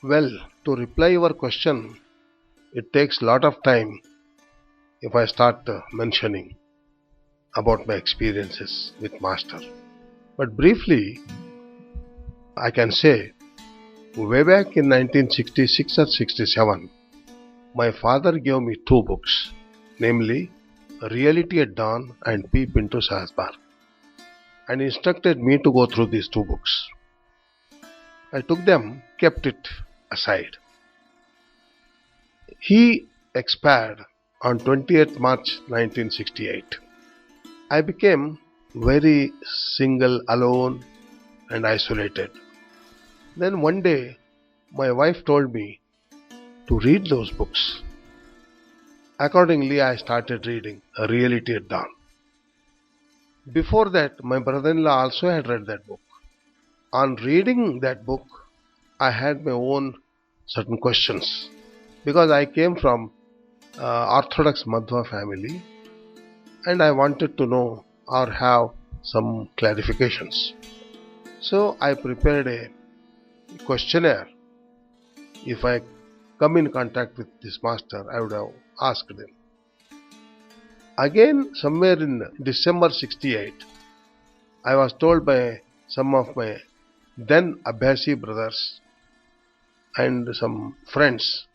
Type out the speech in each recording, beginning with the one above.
Well, to reply your question, it takes lot of time if I start mentioning about my experiences with Master. But briefly, I can say way back in 1966 or 67, my father gave me two books, namely Reality at Dawn and Peep into Sasbar, and instructed me to go through these two books. I took them, kept it aside. He expired on 20th March 1968. I became very single, alone, and isolated. Then one day, my wife told me to read those books. Accordingly, I started reading A Reality at Dawn. Before that, my brother in law also had read that book. On reading that book, I had my own certain questions because I came from Orthodox Madhva family and I wanted to know or have some clarifications. So I prepared a questionnaire. If I come in contact with this master, I would have asked him. Again, somewhere in December 68, I was told by some of my then Abhyasi brothers and some friends,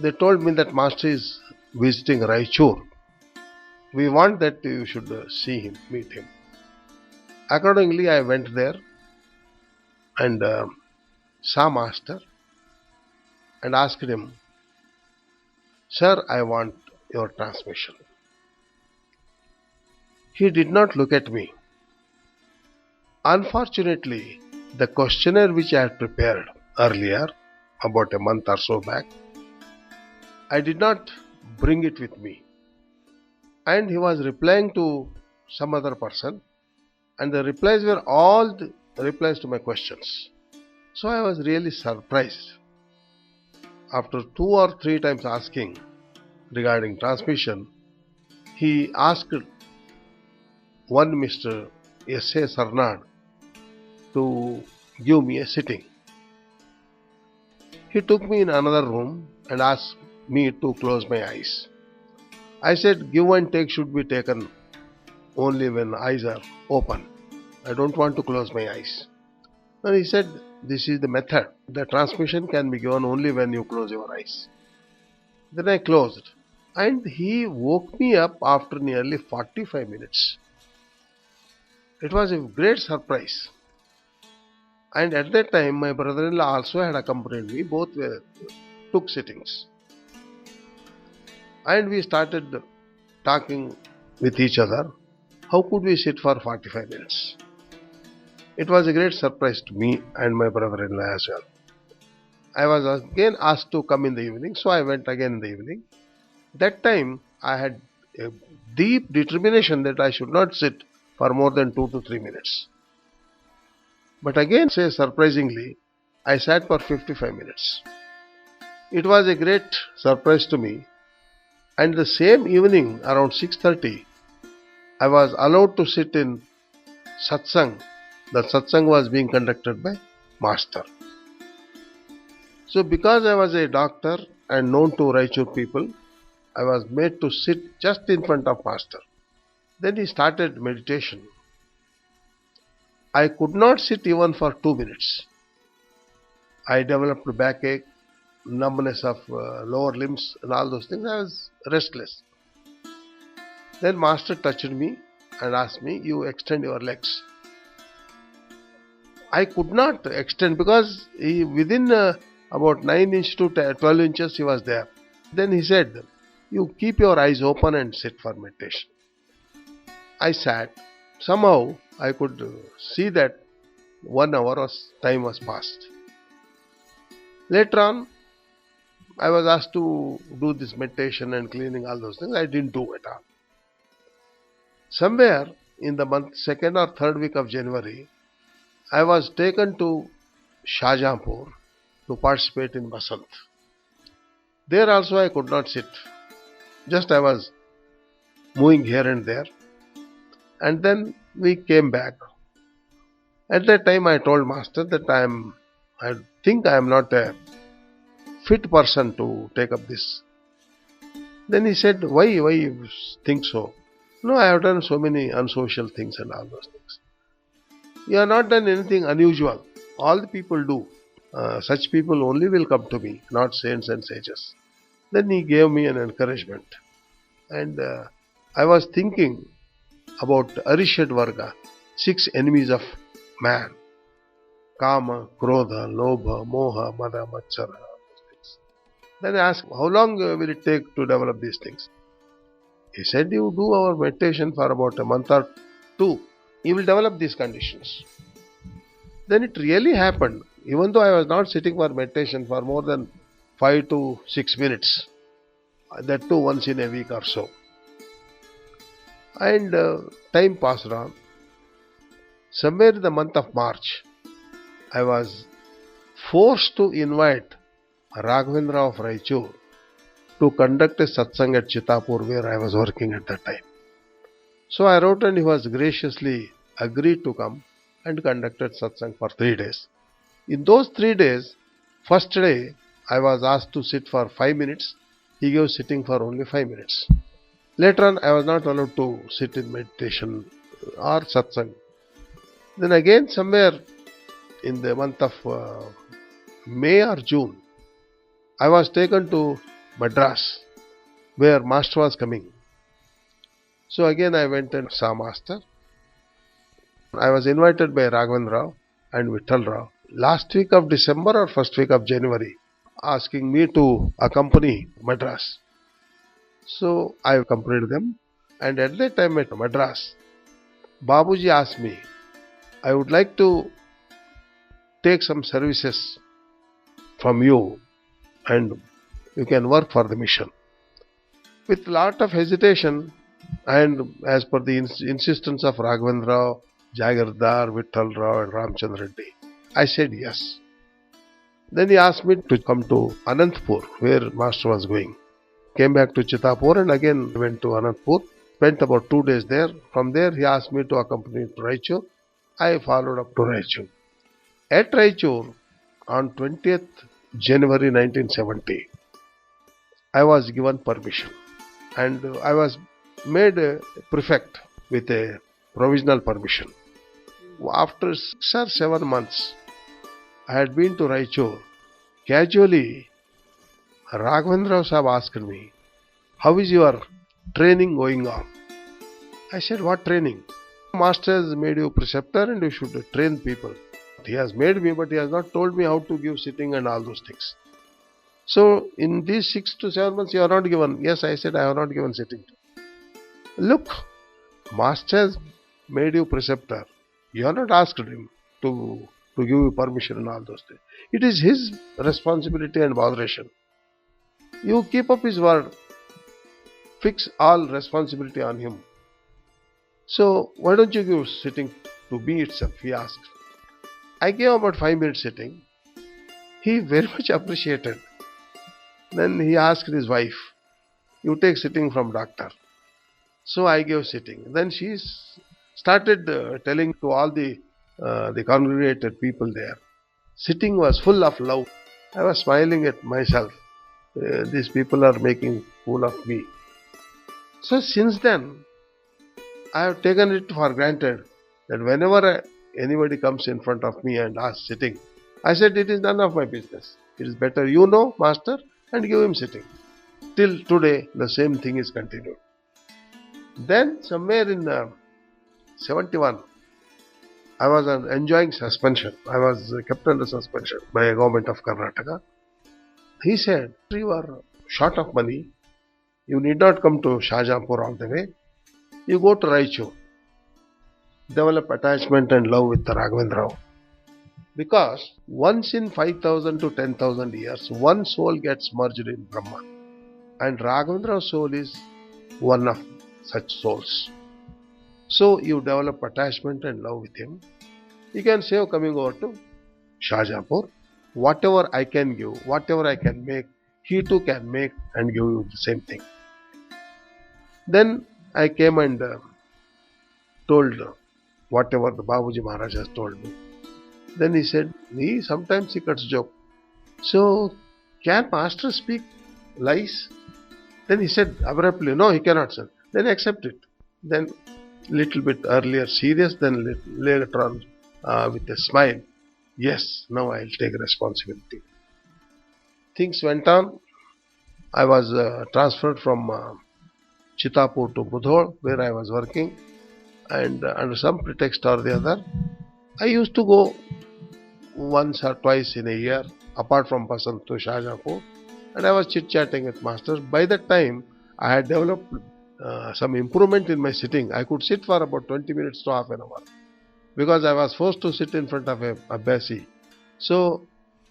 they told me that master is visiting Raichur. We want that you should see him, meet him. Accordingly, I went there and saw master and asked him, Sir, I want your transmission. He did not look at me. Unfortunately, the questionnaire which I had prepared earlier, about a month or so back, I did not bring it with me. And he was replying to some other person, and the replies were all the replies to my questions. So I was really surprised. After two or three times asking regarding transmission, he asked one Mr. S.A. Sarnad to give me a sitting. He took me in another room and asked me to close my eyes. I said give and take should be taken only when eyes are open. I don't want to close my eyes. And he said this is the method. The transmission can be given only when you close your eyes. Then I closed and he woke me up after nearly 45 minutes. It was a great surprise. And at that time, my brother-in-law also had accompanied me. Both took sittings. And we started talking with each other. How could we sit for 45 minutes? It was a great surprise to me and my brother-in-law as well. I was again asked to come in the evening, so I went again in the evening. That time, I had a deep determination that I should not sit for more than 2 to 3 minutes. But again, say surprisingly, I sat for 55 minutes. It was a great surprise to me. And the same evening, around 6:30, I was allowed to sit in satsang. The satsang was being conducted by master. So because I was a doctor and known to Raichur people, I was made to sit just in front of master. Then he started meditation. I could not sit even for 2 minutes. I developed backache, numbness of lower limbs and all those things. I was restless. Then master touched me and asked me, you extend your legs. I could not extend because within about 9 inches to 12 inches he was there. Then he said, you keep your eyes open and sit for meditation. I sat. Somehow I could see that 1 hour time was passed. Later on, I was asked to do this meditation and cleaning, all those things. I didn't do it all. Somewhere in the month, 2nd or 3rd week of January, I was taken to Shahjahanpur to participate in Basant. There also I could not sit. Just I was moving here and there. And then we came back. At that time I told master that I think I am not a fit person to take up this. Then he said, why you think so? No, I have done so many unsocial things and all those things. You have not done anything unusual. All the people do. Such people only will come to me, not saints and sages. Then he gave me an encouragement. And I was thinking about Arishad Varga, 6 enemies of man. Kama, Krodha, Lobha, Moha, Mada, Matsara. Then I asked, how long will it take to develop these things? He said, you do our meditation for about a month or 2. You will develop these conditions. Then it really happened. Even though I was not sitting for meditation for more than 5 to 6 minutes. That too once in a week or so. And time passed on. Somewhere in the month of March, I was forced to invite Raghavendra of Raichur to conduct a satsang at Chitapur where I was working at that time. So I wrote and he was graciously agreed to come and conducted satsang for 3 days. In those 3 days, first day I was asked to sit for 5 minutes. He gave sitting for only 5 minutes. Later on I was not allowed to sit in meditation or satsang. Then again somewhere in the month of May or June, I was taken to Madras where Master was coming. So again I went and saw Master. I was invited by Raghavendra Rao and Vittal Rao last week of December or first week of January, asking me to accompany Madras. So I accompanied them, and at that time at Madras, Babuji asked me, I would like to take some services from you and you can work for the mission. With lot of hesitation and as per the insistence of Raghavendra Rao, Jagirdar, Vittal Rao and Ramchandra Reddy, I said yes. Then he asked me to come to Anantapur where Master was going. Came back to Chitapur and again went to Anantapur. Spent about 2 days there. From there he asked me to accompany to Raichur. I followed up to Raichur. At Raichur on 20th January 1970, I was given permission and I was made a prefect with a provisional permission. After 6 or 7 months, I had been to Raichur. Casually, Raghavendra Rao Sahib asked me, how is your training going on? I said, what training? Master has made you preceptor and you should train people. He has made me, but he has not told me how to give sitting and all those things. So, in these 6 to 7 months, you are not given. Yes, I said, I have not given sitting. Look, Master has made you preceptor. You have not asked him to give you permission and all those things. It is his responsibility and botheration. You keep up his word. Fix all responsibility on him. So, why don't you give sitting to me itself, he asked. I gave about 5 minutes sitting. He very much appreciated. Then he asked his wife, you take sitting from doctor. So I gave sitting. Then she started telling to all the congregated people there. Sitting was full of love. I was smiling at myself. These people are making fool of me. So since then, I have taken it for granted that whenever anybody comes in front of me and asks sitting, I said it is none of my business. It is better you know, Master, and give him sitting. Till today, the same thing is continued. Then somewhere in 71, I was enjoying suspension. I was kept under suspension by a government of Karnataka. He said, you are short of money. You need not come to Shahjahanpur all the way. You go to Raichur. Develop attachment and love with the Raghavendra Rao. Because once in 5,000 to 10,000 years, one soul gets merged in Brahman. And Raghavendra Rao's soul is one of such souls. So you develop attachment and love with him. You can say, coming over to Shahjahanpur, whatever I can give, whatever I can make, he too can make and give you the same thing. Then I came and told whatever the Babuji Maharaj has told me. Then he said, sometimes he cuts joke. So, can master speak lies? Then he said abruptly, no, he cannot, sir. Then accept it. Then little bit earlier serious, then later on with a smile, yes, now I'll take responsibility. Things went on. I was transferred from Chitapur to Budhol, where I was working, and under some pretext or the other, I used to go once or twice in a year, apart from Basant to Shahjahanpur, and I was chit-chatting with masters. By that time, I had developed some improvement in my sitting. I could sit for about 20 minutes to half an hour, because I was forced to sit in front of a Abbasi. So,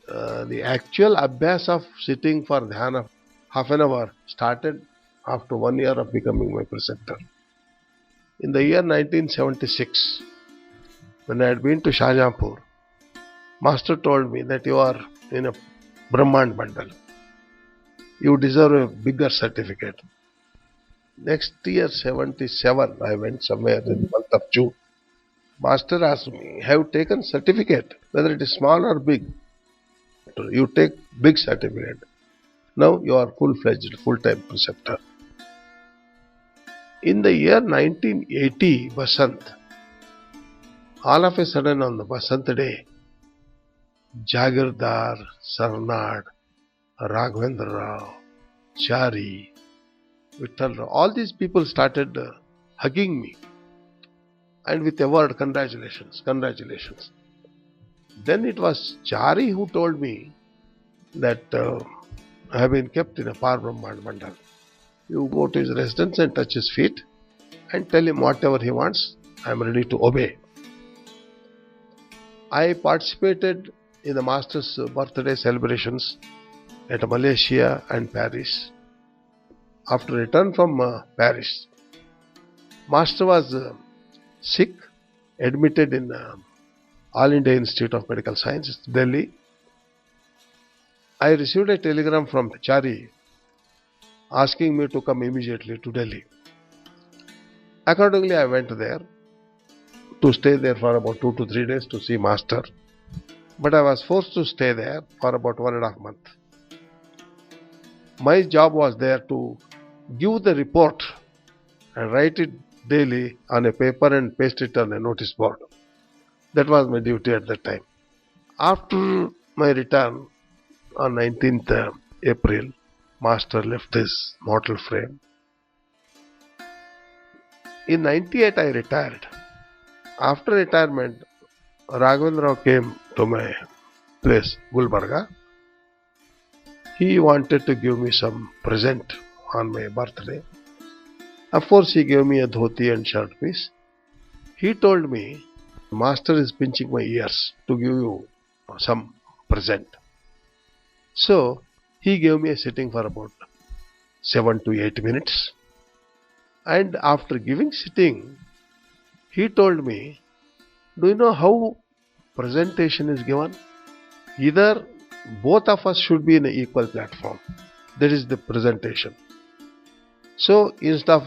the actual Abbas of sitting for dhyana half an hour started after 1 year of becoming my preceptor. In the year 1976, when I had been to Shahjahanpur, Master told me that you are in a Brahmand bundle. You deserve a bigger certificate. Next year, 77, I went somewhere in the month of June. Master asked me, have you taken certificate? Whether it is small or big. You take big certificate. Now you are full-fledged, full-time preceptor. In the year 1980, Basant, all of a sudden on the Basant day, Jagirdar, Sarnad, Raghavendra Rao, Chari, Vittal Rao, all these people started hugging me, and with a word, congratulations, congratulations. Then it was Chari who told me that I have been kept in a Parbrahman Mandal. You go to his residence and touch his feet and tell him whatever he wants. I am ready to obey. I participated in the Master's birthday celebrations at Malaysia and Paris. After return from Paris, Master was sick, admitted in All India Institute of Medical Sciences, Delhi. I received a telegram from Chari asking me to come immediately to Delhi. Accordingly, I went there to stay there for about 2 to 3 days to see Master. But I was forced to stay there for about 1.5 months. My job was there to give the report and write it daily on a paper and paste it on a notice board. That was my duty at that time. After my return on 19th April, Master left his mortal frame. In 98, I retired. After retirement, Raghavendra Rao came to my place, Gulbarga. He wanted to give me some present on my birthday. Of course, he gave me a dhoti and shirt piece. He told me, Master is pinching my ears to give you some present. So, he gave me a sitting for about 7 to 8 minutes. And after giving sitting, he told me, do you know how presentation is given? Either both of us should be in an equal platform. That is the presentation. So instead of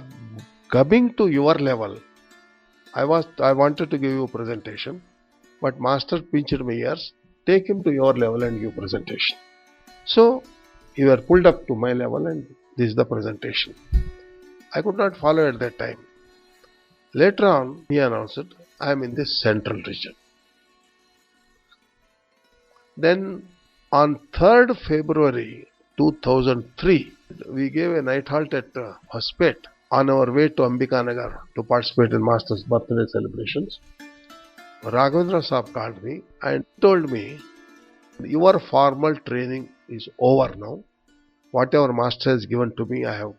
coming to your level, I wanted to give you a presentation, but Master pinched my ears, take him to your level and give presentation. So you were pulled up to my level and this is the presentation. I could not follow at that time. Later on, he announced, I am in this central region. Then on 3rd February 2003, we gave a night halt at Hospet on our way to Ambikanagar to participate in Master's birthday celebrations. Raghavendra Saab called me and told me, your formal training is over now. Whatever Master has given to me, I have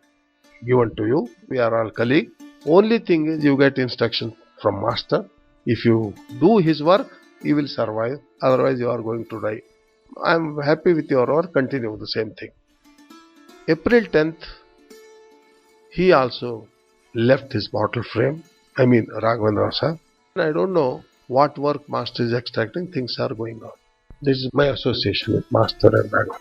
given to you. We are all colleagues. Only thing is you get instruction from Master. If you do his work, you will survive. Otherwise, you are going to die. I am happy with your work. Continue with the same thing. April 10th, he also left his mortal frame. Raghavendra Sahib. I don't know what work Master is extracting. Things are going on. This is my association with Master and Raghavendra.